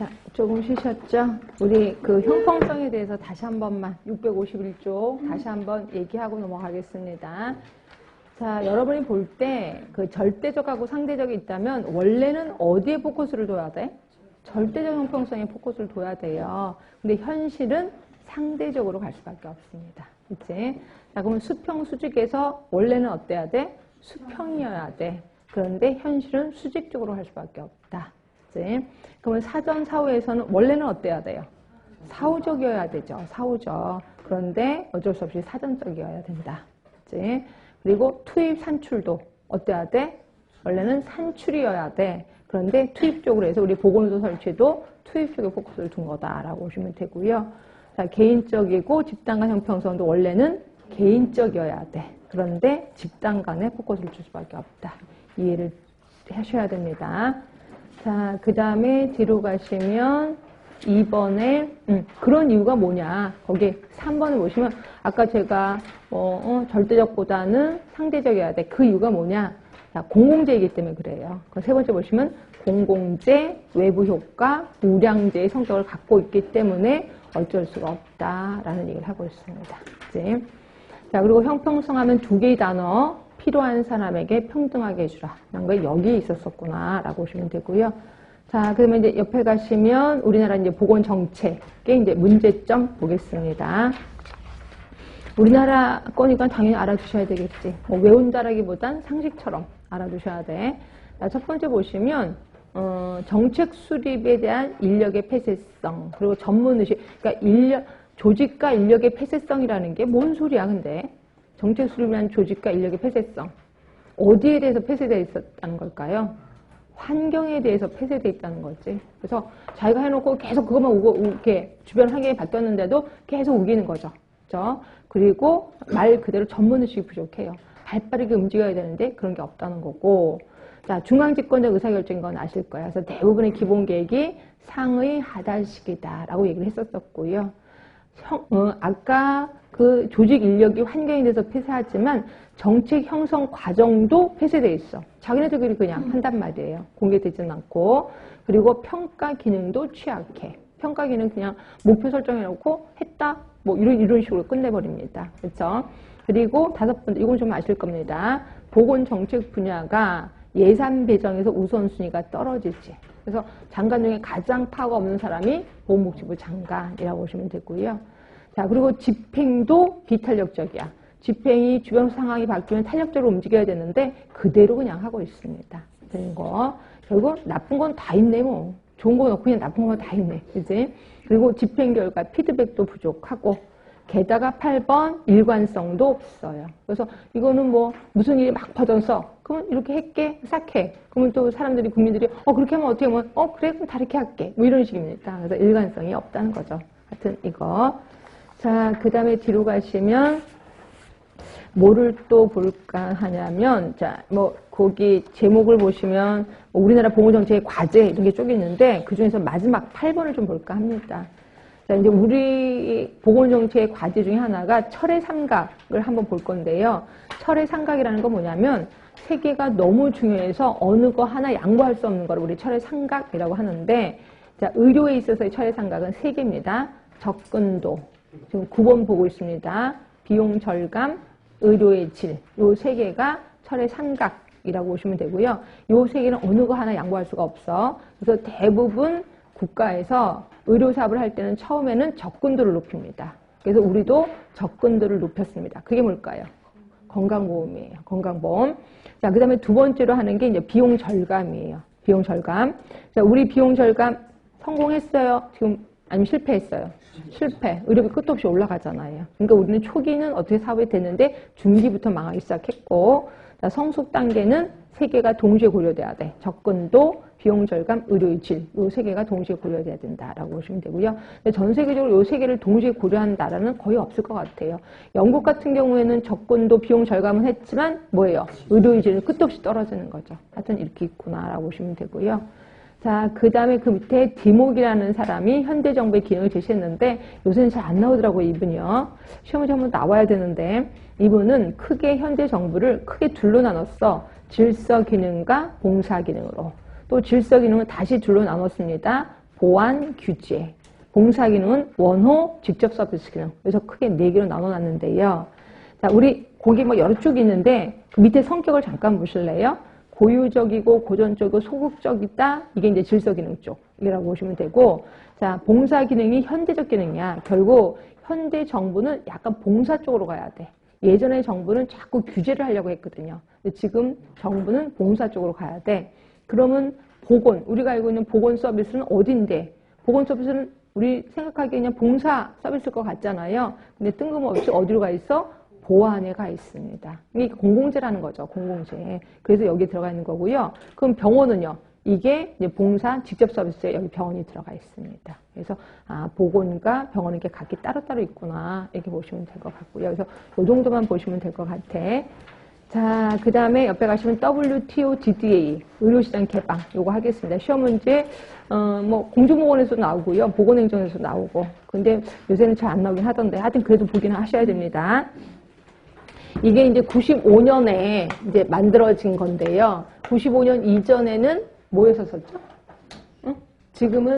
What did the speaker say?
자, 조금 쉬셨죠? 우리 그 형평성에 대해서 다시 한 번만 651쪽 다시 한번 얘기하고 넘어가겠습니다. 자, 여러분이 볼 때 그 절대적하고 상대적이 있다면 원래는 어디에 포커스를 둬야 돼? 절대적 형평성에 포커스를 둬야 돼요. 근데 현실은 상대적으로 갈 수밖에 없습니다. 그치? 자, 그러면 수평 수직에서 원래는 어때야 돼? 수평이어야 돼. 그런데 현실은 수직적으로 갈 수밖에 없다. 그치? 그러면 사전 사후에서는 원래는 어때야 돼요? 사후적이어야 되죠. 사후적. 그런데 어쩔 수 없이 사전적이어야 된다. 그치? 그리고 투입 산출도 어때야 돼? 원래는 산출이어야 돼. 그런데 투입 쪽으로 해서 우리 보건소 설치도 투입 쪽에 포커스를 둔 거다라고 보시면 되고요. 자, 개인적이고 집단 간 형평성도 원래는 개인적이어야 돼. 그런데 집단 간에 포커스를 줄 수밖에 없다. 이해를 하셔야 됩니다. 자, 그 다음에 뒤로 가시면 2번에 그런 이유가 뭐냐. 거기 3번을 보시면 아까 제가 절대적보다는 상대적이어야 돼. 그 이유가 뭐냐. 자, 공공재이기 때문에 그래요. 세 번째 보시면 공공재, 외부 효과, 우량재의 성격을 갖고 있기 때문에 어쩔 수가 없다라는 얘기를 하고 있습니다. 그치? 자, 그리고 형평성 하면 두 개의 단어, 필요한 사람에게 평등하게 해주라. 라는 거 여기 있었었구나. 라고 보시면 되고요. 자, 그러면 이제 옆에 가시면 우리나라 이제 보건정책의 이제 문제점 보겠습니다. 우리나라 거니까 당연히 알아두셔야 되겠지. 뭐 외운다라기보단 상식처럼 알아두셔야 돼. 자, 첫 번째 보시면, 정책 수립에 대한 인력의 폐쇄성, 그리고 전문의식, 그러니까 조직과 인력의 폐쇄성이라는 게 뭔 소리야, 근데? 정책 수립에 대한 조직과 인력의 폐쇄성. 어디에 대해서 폐쇄되어 있었다는 걸까요? 환경에 대해서 폐쇄되어 있다는 거지. 그래서 자기가 해놓고 계속 그것만 이렇게 주변 환경이 바뀌었는데도 계속 우기는 거죠. 그렇죠? 그리고 말 그대로 전문의식이 부족해요. 발빠르게 움직여야 되는데 그런 게 없다는 거고. 자, 중앙집권적 의사결정인 건 아실 거예요. 그래서 대부분의 기본계획이 상의 하달식이다라고 얘기를 했었고요. 아까 그 조직 인력이 환경에 대해서 폐쇄하지만 정책 형성 과정도 폐쇄되어 있어. 자기네들끼리 그냥 한단 말이에요. 공개되지는 않고. 그리고 평가 기능도 취약해. 평가 기능 그냥 목표 설정해놓고 했다. 뭐 이런 식으로 끝내버립니다. 그렇죠? 그리고 다섯 번째, 이건 좀 아실 겁니다. 보건정책 분야가 예산 배정에서 우선순위가 떨어지지. 그래서 장관 중에 가장 파워가 없는 사람이 보건복지부 장관이라고 보시면 되고요. 자, 그리고 집행도 비탄력적이야. 집행이 주변 상황이 바뀌면 탄력적으로 움직여야 되는데 그대로 그냥 하고 있습니다. 되는 거. 결국 나쁜 건 다 있네 뭐. 좋은 거 넣고 그냥 나쁜 건 다 있네. 그지? 그리고 집행 결과 피드백도 부족하고 게다가 8번 일관성도 없어요. 그래서 이거는 뭐 무슨 일이 막 퍼져서 그러면 이렇게 할게 싹 해. 그러면 또 사람들이 국민들이 그렇게 하면 어떻게 하면 그래 그럼 다 이렇게 할게. 뭐 이런 식입니다. 그래서 일관성이 없다는 거죠. 하여튼 이거. 자, 그 다음에 뒤로 가시면 뭐를 또 볼까 하냐면 자, 뭐 거기 제목을 보시면 우리나라 보건정책의 과제 이런 게 쪼개 있는데 그 중에서 마지막 8번을 좀 볼까 합니다. 자, 이제 우리 보건정책의 과제 중에 하나가 철의 삼각을 한번 볼 건데요. 철의 삼각이라는 건 뭐냐면 세 개가 너무 중요해서 어느 거 하나 양보할 수 없는 거를 우리 철의 삼각이라고 하는데 자, 의료에 있어서의 철의 삼각은 세 개입니다. 접근도, 지금 9번 보고 있습니다. 비용 절감, 의료의 질, 요 세 개가 철의 삼각이라고 보시면 되고요. 요 세 개는 어느 거 하나 양보할 수가 없어. 그래서 대부분 국가에서 의료 사업을 할 때는 처음에는 접근도를 높입니다. 그래서 우리도 접근도를 높였습니다. 그게 뭘까요? 건강보험이에요. 건강보험. 자, 그 다음에 두 번째로 하는 게 이제 비용 절감이에요. 비용 절감. 자, 우리 비용 절감 성공했어요? 지금 아니면 실패했어요? 실패. 의료비 끝도 없이 올라가잖아요. 그러니까 우리는 초기는 어떻게 사업이 됐는데 중기부터 망하기 시작했고, 자, 성숙 단계는 세 개가 동시에 고려돼야 돼. 접근도, 비용 절감, 의료의 질. 이 세 개가 동시에 고려돼야 된다라고 보시면 되고요. 근데 전 세계적으로 이 세 개를 동시에 고려한 나라는 거의 없을 것 같아요. 영국 같은 경우에는 접근도, 비용 절감은 했지만 뭐예요? 의료의 질은 끝도 없이 떨어지는 거죠. 하여튼 이렇게 있구나라고 보시면 되고요. 자, 그 다음에 그 밑에 디목이라는 사람이 현대정부의 기능을 제시했는데 요새는 잘 안 나오더라고요, 이분이요. 시험에 한번 나와야 되는데 이분은 크게 현대정부를 크게 둘로 나눴어. 질서 기능과 봉사 기능으로. 또 질서 기능은 다시 둘로 나눴습니다. 보안 규제, 봉사 기능은 원호 직접 서비스 기능. 그래서 크게 4개로 나눠놨는데요. 자, 우리 거기 뭐 여러 쪽이 있는데 그 밑에 성격을 잠깐 보실래요? 고유적이고 고전적이고 소극적이다. 이게 이제 질서 기능 쪽이라고 보시면 되고, 자, 봉사 기능이 현대적 기능이야. 결국 현대 정부는 약간 봉사 쪽으로 가야 돼. 예전에 정부는 자꾸 규제를 하려고 했거든요. 근데 지금 정부는 봉사 쪽으로 가야 돼. 그러면 보건, 우리가 알고 있는 보건 서비스는 어딘데? 보건 서비스는 우리 생각하기에 그냥 봉사 서비스일 것 같잖아요. 근데 뜬금없이 어디로 가 있어? 보안에 가 있습니다. 이게 공공재라는 거죠. 공공재. 그래서 여기 들어가 있는 거고요. 그럼 병원은요. 이게 이제 봉사 직접 서비스에 여기 병원이 들어가 있습니다. 그래서 보건과 병원은 이렇게 각기 따로따로 있구나. 이렇게 보시면 될 것 같고요. 그래서 이 정도만 보시면 될 것 같아. 자, 그 다음에 옆에 가시면 WTO GDA, 의료시장 개방, 요거 하겠습니다. 시험 문제, 뭐, 공중보건에서 나오고요. 보건행정에서 나오고. 근데 요새는 잘 안 나오긴 하던데. 하여튼 그래도 보기는 하셔야 됩니다. 이게 이제 95년에 이제 만들어진 건데요. 95년 이전에는 뭐에서 썼죠? 응? 지금은